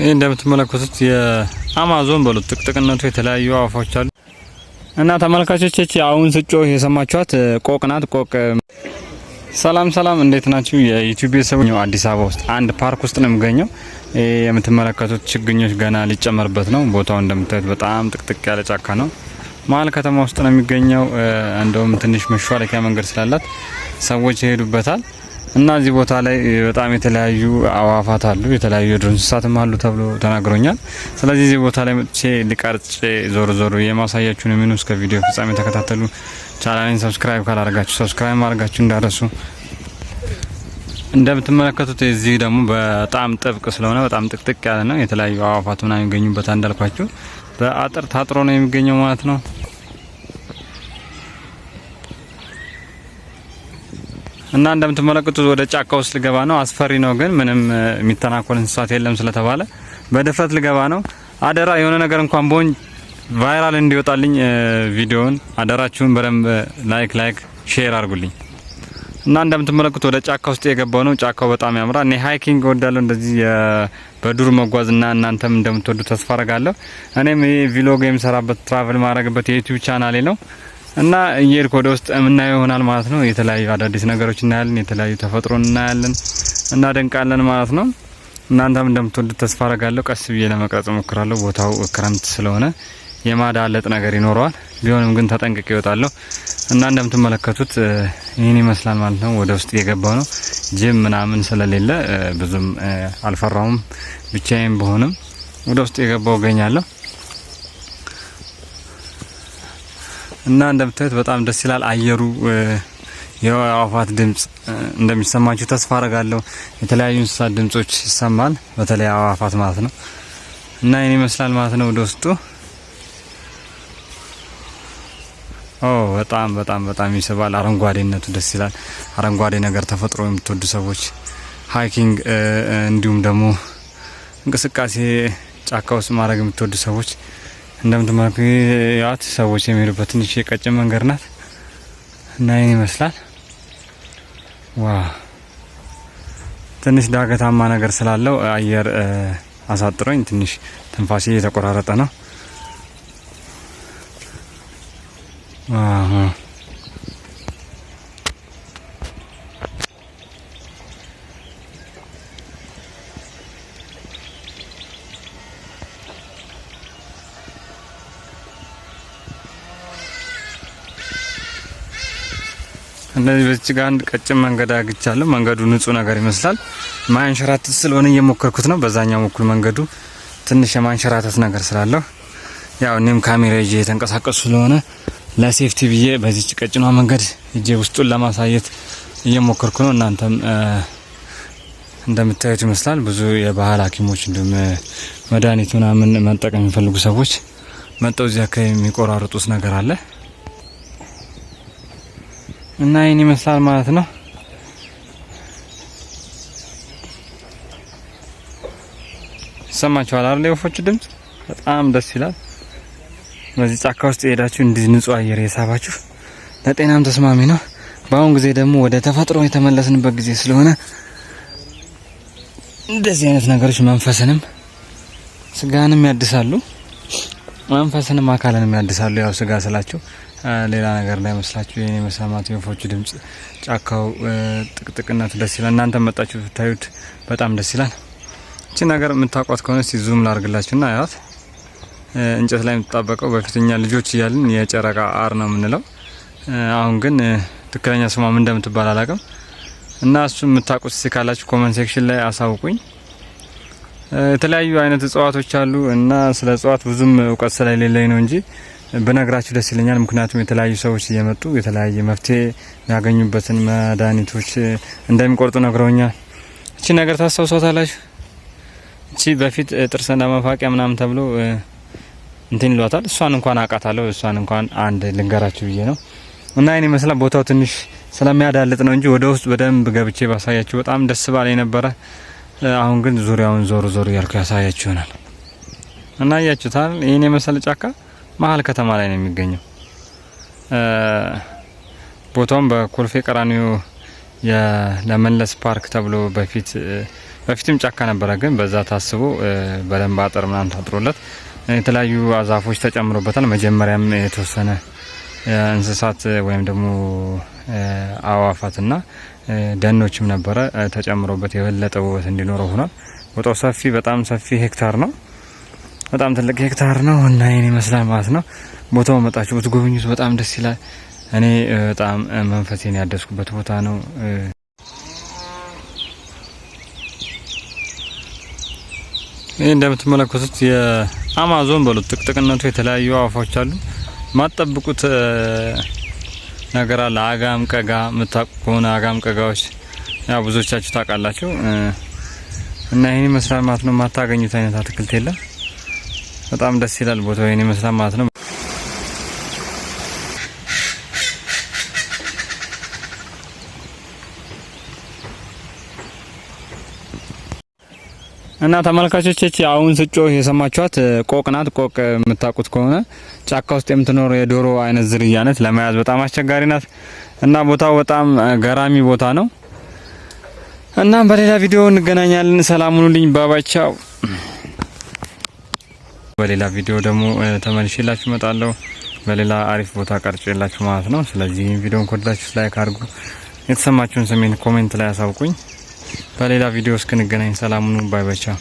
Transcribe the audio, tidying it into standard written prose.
ይሄ እንደምትመለከቱት የአማዞን በሉት ጥቅጥቅነቱ የተለያዩ አዋፎች አሉ እና ተመልካቾች አሁን ስጮህ የሰማችኋት ቆቅ ናት። ቆቅ ሰላም ሰላም፣ እንዴት ናችሁ? የዩቲዩብ ቤተሰቦች አዲስ አበባ ውስጥ አንድ ፓርክ ውስጥ ነው የሚገኘው። የምትመለከቱት ችግኞች ገና ሊጨመርበት ነው። ቦታው እንደምታዩት በጣም ጥቅጥቅ ያለ ጫካ ነው። መሀል ከተማ ውስጥ ነው የሚገኘው። እንደውም ትንሽ መሿለኪያ መንገድ ስላላት ሰዎች ይሄዱበታል እና እዚህ ቦታ ላይ በጣም የተለያዩ አዋፋት አሉ፣ የተለያዩ የዱር እንስሳትም አሉ ተብሎ ተናግሮኛል። ስለዚህ እዚህ ቦታ ላይ መጥቼ ሊቀርጬ ዞር ዞር የማሳያችሁ ነው የሚሆነው። እስከ ቪዲዮ ፍጻሜ ተከታተሉ። ቻናሌን ሰብስክራይብ ካላደረጋችሁ ሰብስክራይብ ማድረጋችሁ እንዳረሱ። እንደምትመለከቱት እዚህ ደግሞ በጣም ጥብቅ ስለሆነ በጣም ጥቅጥቅ ያለ ነው። የተለያዩ አዋፋት ምናምን የሚገኙበታል። እንዳልኳችሁ በአጥር ታጥሮ ነው የሚገኘው ማለት ነው። እና እንደምትመለከቱት ወደ ጫካ ውስጥ ልገባ ነው። አስፈሪ ነው ግን ምንም የሚተናኮል እንስሳት የለም ስለተባለ በድፍረት ልገባ ነው። አደራ የሆነ ነገር እንኳን ቦን ቫይራል እንዲወጣልኝ ቪዲዮውን አደራችሁን በደንብ ላይክ ሼር አድርጉልኝ። እና እንደምትመለከቱት ወደ ጫካ ውስጥ የገባው ነው። ጫካው በጣም ያምራል። እኔ ሃይኪንግ እወዳለሁ፣ እንደዚህ በዱር መጓዝና እናንተም እንደምትወዱ ተስፋ አደርጋለሁ። እኔም ይሄ ቪሎግ የምሰራበት ትራቨል ማድረግበት የዩቲዩብ ቻናሌ ነው እና እየሄድኩ ወደ ውስጥ የምናየው ይሆናል ማለት ነው። የተለያዩ አዳዲስ ነገሮች እናያለን፣ የተለያዩ ተፈጥሮን እናያለን እና ደንቃለን ማለት ነው። እናንተም እንደምትወዱ ተስፋ አደርጋለሁ። ቀስ ብዬ ለመቅረጽ እሞክራለሁ። ቦታው ክረምት ስለሆነ የማዳለጥ ነገር ይኖረዋል። ቢሆንም ግን ተጠንቅቄ እወጣለሁ እና እንደምትመለከቱት ይህን ይመስላል ማለት ነው። ወደ ውስጥ እየገባው ነው። ጅም ምናምን ስለሌለ ብዙም አልፈራውም። ብቻዬን በሆንም ወደ ውስጥ እየገባው እገኛለሁ እና እንደምታዩት በጣም ደስ ይላል አየሩ። የአዋፋት ድምጽ እንደሚሰማችሁ ተስፋ አደርጋለሁ። የተለያዩ እንስሳት ድምጾች ይሰማል፣ በተለይ አዋፋት ማለት ነው። እና ይህን ይመስላል ማለት ነው ወደ ውስጡ። በጣም በጣም በጣም ይስባል። አረንጓዴነቱ ደስ ይላል። አረንጓዴ ነገር ተፈጥሮ የምትወዱ ሰዎች ሃይኪንግ እንዲሁም ደግሞ እንቅስቃሴ ጫካ ውስጥ ማድረግ የምትወዱ ሰዎች እንደምትመለከቱት ሰዎች የሚሄዱበት ትንሽ የቀጭን መንገድ ናት እና ይህን ይመስላል። ትንሽ ዳገታማ ነገር ስላለው አየር አሳጥሮኝ ትንሽ ትንፋሴ እየተቆራረጠ ነው። እንደዚህ በዚህ ጋር አንድ ቀጭን መንገድ አግኝቻለሁ። መንገዱ ንጹህ ነገር ይመስላል። ማንሸራተት ስለሆነ እየሞከርኩት ነው። በዛኛው በኩል መንገዱ ትንሽ የማንሸራተት ነገር ስላለው ያው እኔም ካሜራ ይዤ የተንቀሳቀሱ ስለሆነ ለሴፍቲ ብዬ በዚህ ቀጭኗ መንገድ እጄ ውስጡን ለማሳየት እየሞከርኩ ነው። እናንተም እንደምታዩት ይመስላል። ብዙ የባህል ሐኪሞች እንዲሁም መድኃኒት ምናምን መጠቀም የሚፈልጉ ሰዎች መጥተው እዚህ አካባቢ የሚቆራርጡት ነገር አለ እና ይህን ይመስላል ማለት ነው። ይሰማችኋል አይደል? የወፎቹ ድምጽ በጣም ደስ ይላል። በዚህ ጫካ ውስጥ ሄዳችሁ እንዲህ ንጹህ አየር የሳባችሁ ለጤናም ተስማሚ ነው። በአሁን ጊዜ ደግሞ ወደ ተፈጥሮ የተመለስንበት ጊዜ ስለሆነ እንደዚህ አይነት ነገሮች መንፈስንም ስጋንም ያድሳሉ፣ መንፈስንም አካልንም ያድሳሉ። ያው ስጋ ስላችሁ ሌላ ነገር እንዳይመስላችሁ። የኔ መስማት የወፎቹ ድምጽ፣ ጫካው ጥቅጥቅነቱ ደስ ይላል። እናንተ መጣችሁ ብታዩት በጣም ደስ ይላል። እቺ ነገር የምታውቋት ከሆነ እስቲ ዙም ላርግላችሁና አያት። እንጨት ላይ የምትጣበቀው በፊትኛ ልጆች እያልን የጨረቃ አር ነው የምንለው። አሁን ግን ትክክለኛ ስሟ ምን እንደምትባል አላውቅም እና እሱ የምታውቁት ካላችሁ ኮመንት ሴክሽን ላይ አሳውቁኝ። የተለያዩ አይነት እጽዋቶች አሉ እና ስለ እጽዋት ብዙም እውቀት ስለሌለኝ ነው እንጂ በነግራችሁ ደስ ይለኛል። ምክንያቱም የተለያዩ ሰዎች እየመጡ የተለያየ መፍትሄ ያገኙበትን መድኃኒቶች እንደሚቆርጡ ነግረውኛል። እቺ ነገር ታስታውሷታላችሁ? እቺ በፊት ጥርስ ለመፋቂያ ምናምን ተብሎ እንትን ይሏታል። እሷን እንኳን አውቃታለሁ። እሷን እንኳን አንድ ልንገራችሁ ብዬ ነው እና ይሄን ይመስላል። ቦታው ትንሽ ስለሚያዳልጥ ነው እንጂ ወደ ውስጥ በደንብ ገብቼ ባሳያችሁ በጣም ደስ ባለኝ ነበረ። አሁን ግን ዙሪያውን ዞር እያልኩ ያሳያችሁ ይሆናል እና አያችሁታል። ይሄን የመሰለ ጫካ መሀል ከተማ ላይ ነው የሚገኘው። ቦታውም በኮልፌ ቀራኒዮ ለመለስ ፓርክ ተብሎ በፊት በፊትም ጫካ ነበረ፣ ግን በዛ ታስቦ በደንብ አጥር ምናምን ታጥሮለት የተለያዩ ዛፎች ተጨምሮበታል። መጀመሪያም የተወሰነ እንስሳት ወይም ደግሞ አዋፋትና ደኖችም ነበረ ተጨምሮበት የበለጠ ውበት እንዲኖረው ሆኗል። ቦታው ሰፊ በጣም ሰፊ ሄክታር ነው። በጣም ትልቅ ሄክታር ነው እና ይሄን ይመስላል ማለት ነው። ቦታው መጣችሁ ብትጎበኙት በጣም ደስ ይላል። እኔ በጣም መንፈሴን ያደስኩበት ቦታ ነው። ይሄ እንደምትመለከቱት የአማዞን በሉት ጥቅጥቅነቱ የተለያዩ አዋፎች አሉ። ማጠብቁት ነገር አለ። አጋም ቀጋ የምታውቁ ከሆነ አጋም ቀጋዎች ያው ብዙዎቻችሁ ታውቃላችሁ እና ይሄን ይመስላል ማለት ነው። ማታገኙት አይነት አትክልት የለም። በጣም ደስ ይላል ቦታው። ይሄን ይመስላል ማለት ነው። እና ተመልካቾች አሁን ስጮህ የሰማችኋት ቆቅ ናት። ቆቅ የምታውቁት ከሆነ ጫካ ውስጥ የምትኖር የዶሮ አይነት ዝርያ ናት። ለመያዝ በጣም አስቸጋሪ ናት እና ቦታው በጣም ገራሚ ቦታ ነው። እና በሌላ ቪዲዮ እንገናኛለን። ሰላም ሁኑልኝ። ባባቻው። በሌላ ቪዲዮ ደግሞ ተመልሼላችሁ እመጣለሁ። በሌላ አሪፍ ቦታ ቀርጬላችሁ ማለት ነው። ስለዚህ ቪዲዮን ከወደዳችሁ ላይክ አድርጉ። የተሰማችሁን ስሜት ኮሜንት ላይ አሳውቁኝ። በሌላ ቪዲዮ እስክንገናኝ ሰላም ሁኑ። ባይ ባይ። ቻው።